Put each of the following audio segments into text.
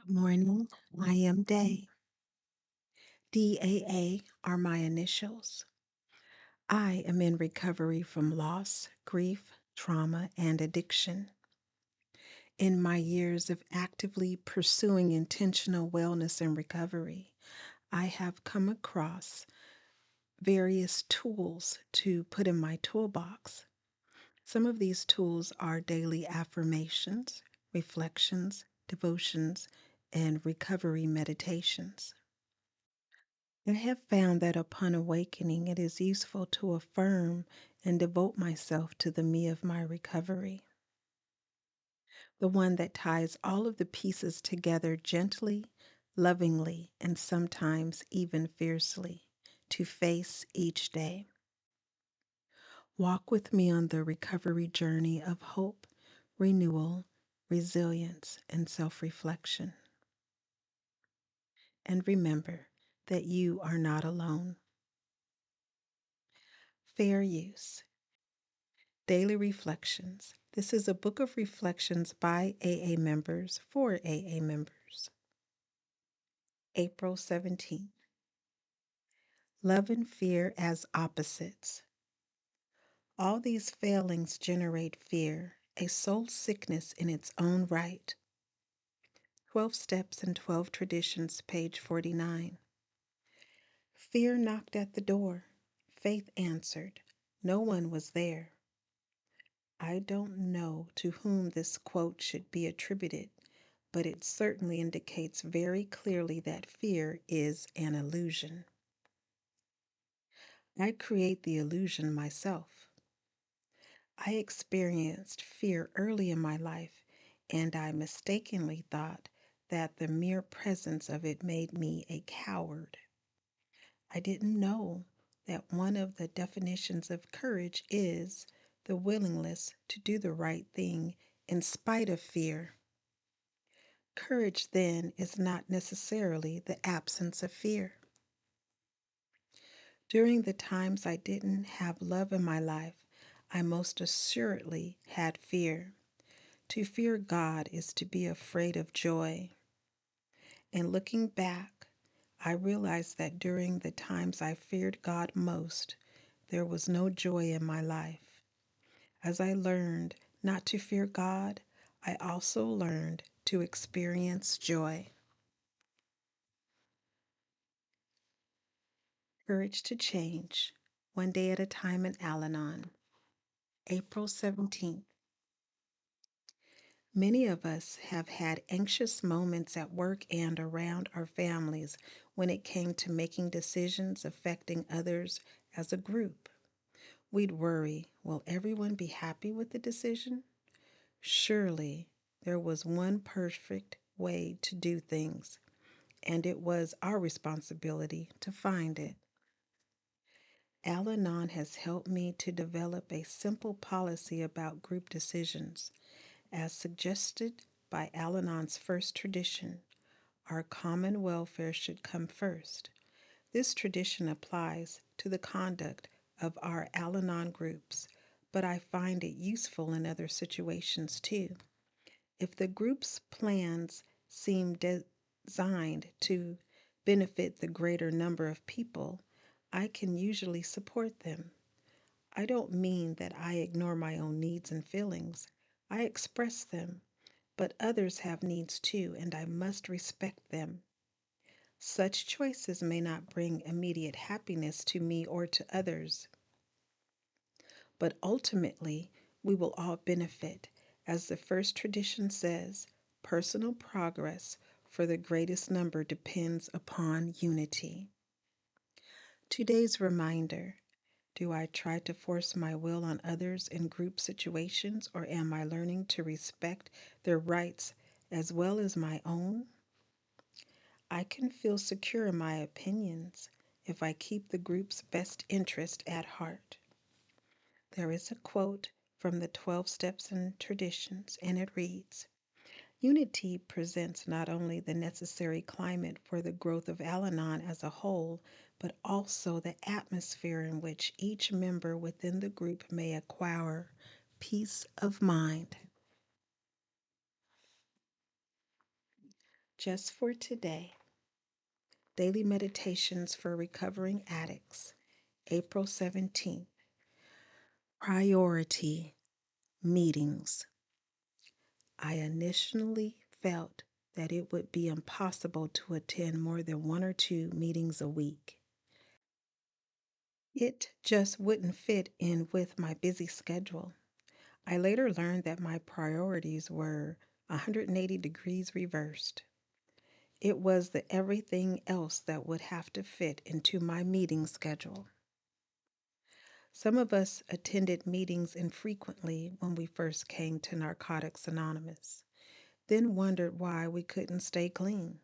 Good morning. I am Day. DAA are my initials. I am in recovery from loss, grief, trauma, and addiction. In my years of actively pursuing intentional wellness and recovery, I have come across various tools to put in my toolbox. Some of these tools are daily affirmations, reflections, devotions, and recovery meditations. I have found that upon awakening, it is useful to affirm and devote myself to the me of my recovery, the one that ties all of the pieces together gently, lovingly, and sometimes even fiercely to face each day. Walk with me on the recovery journey of hope, renewal, resilience, and self reflection. And remember that you are not alone. Fair use. Daily Reflections. This is a book of reflections by AA members for AA members. April 17th. Love and fear as opposites. All these failings generate fear, a soul sickness in its own right. 12 Steps and 12 Traditions, page 49. Fear knocked at the door. Faith answered. No one was there. I don't know to whom this quote should be attributed, but it certainly indicates very clearly that fear is an illusion. I create the illusion myself. I experienced fear early in my life, and I mistakenly thought that the mere presence of it made me a coward. I didn't know that one of the definitions of courage is the willingness to do the right thing in spite of fear. Courage, then, is not necessarily the absence of fear. During the times I didn't have love in my life, I most assuredly had fear. To fear God is to be afraid of joy. And looking back, I realized that during the times I feared God most, there was no joy in my life. As I learned not to fear God, I also learned to experience joy. Courage to Change, One Day at a Time in Al Anon, April 17th. Many of us have had anxious moments at work and around our families when it came to making decisions affecting others as a group. We'd worry, will everyone be happy with the decision? Surely there was one perfect way to do things, and it was our responsibility to find it. Al Anon has helped me to develop a simple policy about group decisions. As suggested by Al Anon's first tradition, our common welfare should come first. This tradition applies to the conduct of our Al Anon groups, but I find it useful in other situations too. If the group's plans seem designed to benefit the greater number of people, I can usually support them. I don't mean that I ignore my own needs and feelings. I express them, but others have needs too, and I must respect them. Such choices may not bring immediate happiness to me or to others, but ultimately we will all benefit. As the first tradition says, personal progress for the greatest number depends upon unity. Today's reminder: do I try to force my will on others in group situations, or am I learning to respect their rights as well as my own? I can feel secure in my opinions if I keep the group's best interest at heart. There is a quote from the 12 Steps and Traditions, and it reads: Unity presents not only the necessary climate for the growth of Al Anon as a whole, but also the atmosphere in which each member within the group may acquire peace of mind. Just for today, Daily Meditations for Recovering Addicts, April 17th. Priority meetings. I initially felt that it would be impossible to attend more than one or two meetings a week. It just wouldn't fit in with my busy schedule. I later learned that my priorities were 180 degrees reversed. It was the everything else that would have to fit into my meeting schedule. Some of us attended meetings infrequently when we first came to Narcotics Anonymous, then wondered why we couldn't stay clean.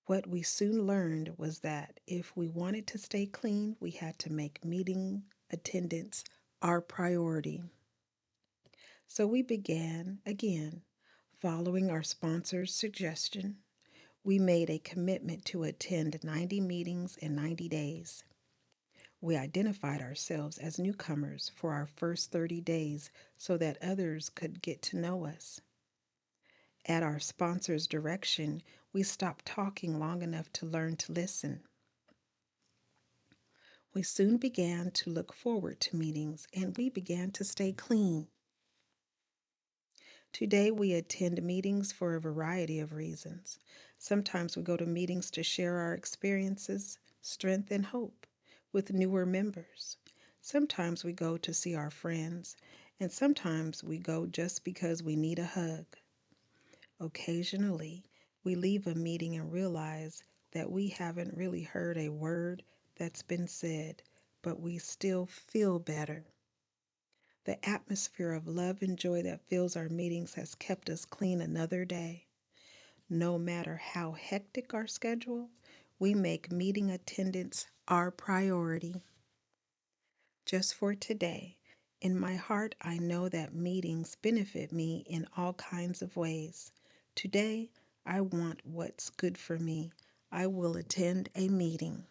What we soon learned was that if we wanted to stay clean, we had to make meeting attendance our priority. So we began again, following our sponsor's suggestion. We made a commitment to attend 90 meetings in 90 days. We identified ourselves as newcomers for our first 30 days so that others could get to know us. At our sponsor's direction, we stopped talking long enough to learn to listen. We soon began to look forward to meetings and we began to stay clean. Today, we attend meetings for a variety of reasons. Sometimes we go to meetings to share our experiences, strength, and hope with newer members. Sometimes we go to see our friends, and sometimes we go just because we need a hug. Occasionally, we leave a meeting and realize that we haven't really heard a word that's been said, but we still feel better. The atmosphere of love and joy that fills our meetings has kept us clean another day. No matter how hectic our schedule, we make meeting attendance our priority. Just for today, in my heart, I know that meetings benefit me in all kinds of ways. Today, I want what's good for me. I will attend a meeting.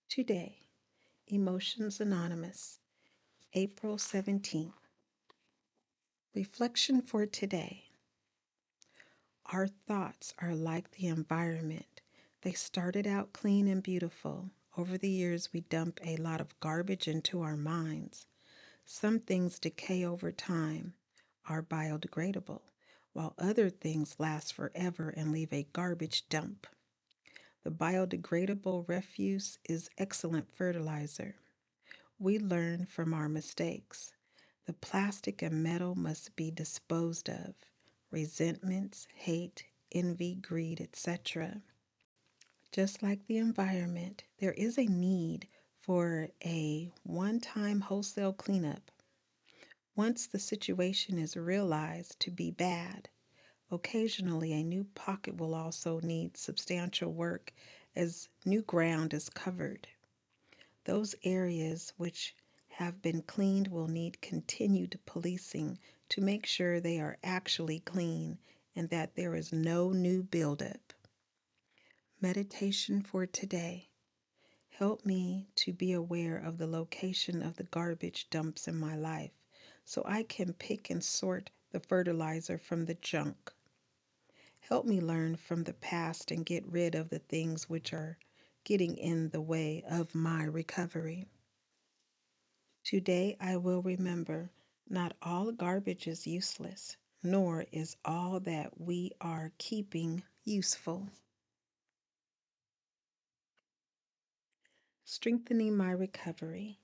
Today, Emotions Anonymous, April 17th. Reflection for today. Our thoughts are like the environment. They started out clean and beautiful. Over the years, we dump a lot of garbage into our minds. Some things decay over time, are biodegradable, while other things last forever and leave a garbage dump. The biodegradable refuse is excellent fertilizer. We learn from our mistakes. The plastic and metal must be disposed of. Resentments, hate, envy, greed, etc. Just like the environment, there is a need for a one time wholesale cleanup. Once the situation is realized to be bad, occasionally a new pocket will also need substantial work as new ground is covered. Those areas which have been cleaned will need continued policing to make sure they are actually clean and that there is no new buildup. Meditation for today. Help me to be aware of the location of the garbage dumps in my life so I can pick and sort the fertilizer from the junk. Help me learn from the past and get rid of the things which are getting in the way of my recovery. Today I will remember not all garbage is useless, nor is all that we are keeping useful. Strengthening my recovery.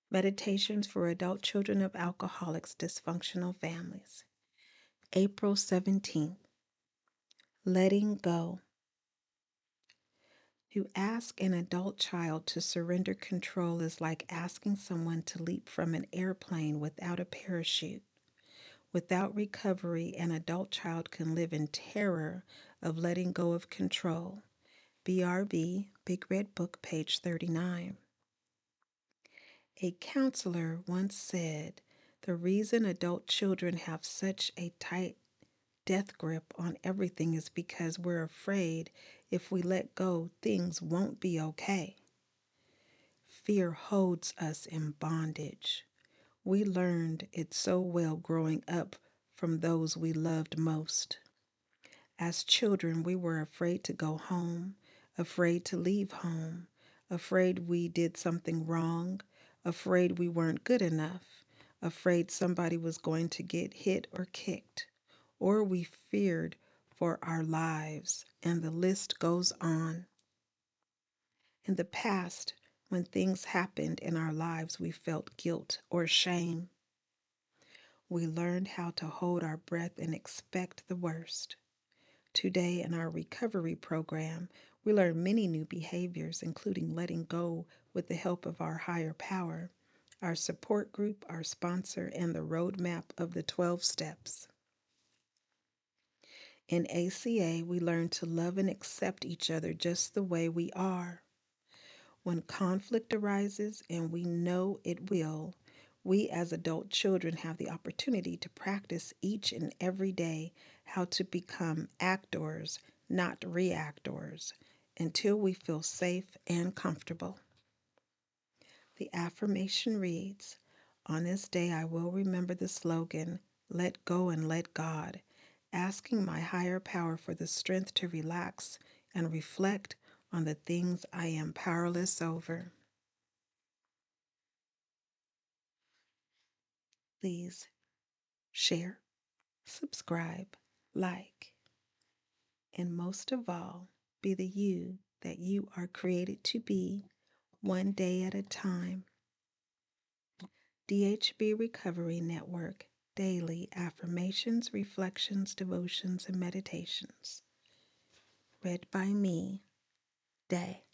Meditations for adult children of alcoholics, dysfunctional families. April 17th. Letting go. To ask an adult child to surrender control is like asking someone to leap from an airplane without a parachute. Without recovery, an adult child can live in terror of letting go of control. BRB, Big Red Book, page 39. A counselor once said, the reason adult children have such a tight death grip on everything is because we're afraid if we let go, things won't be okay. Fear holds us in bondage. We learned it so well growing up from those we loved most. As children, we were afraid to go home, afraid to leave home, afraid we did something wrong, afraid we weren't good enough, afraid somebody was going to get hit or kicked, or we feared for our lives, and the list goes on. In the past, when things happened in our lives, we felt guilt or shame. We learned how to hold our breath and expect the worst. Today, in our recovery program, we learn many new behaviors, including letting go with the help of our higher power, our support group, our sponsor, and the roadmap of the 12 steps. In ACA, we learn to love and accept each other just the way we are. When conflict arises, and we know it will, we as adult children have the opportunity to practice each and every day how to become actors, not reactors, until we feel safe and comfortable. The affirmation reads, "On this day I will remember the slogan, 'Let go and let God,' asking my higher power for the strength to relax and reflect on the things I am powerless over." Please share, subscribe, like, and most of all, be the you that you are created to be, one day at a time. DHB Recovery Network, daily affirmations, reflections, devotions, and meditations. Read by me, Day.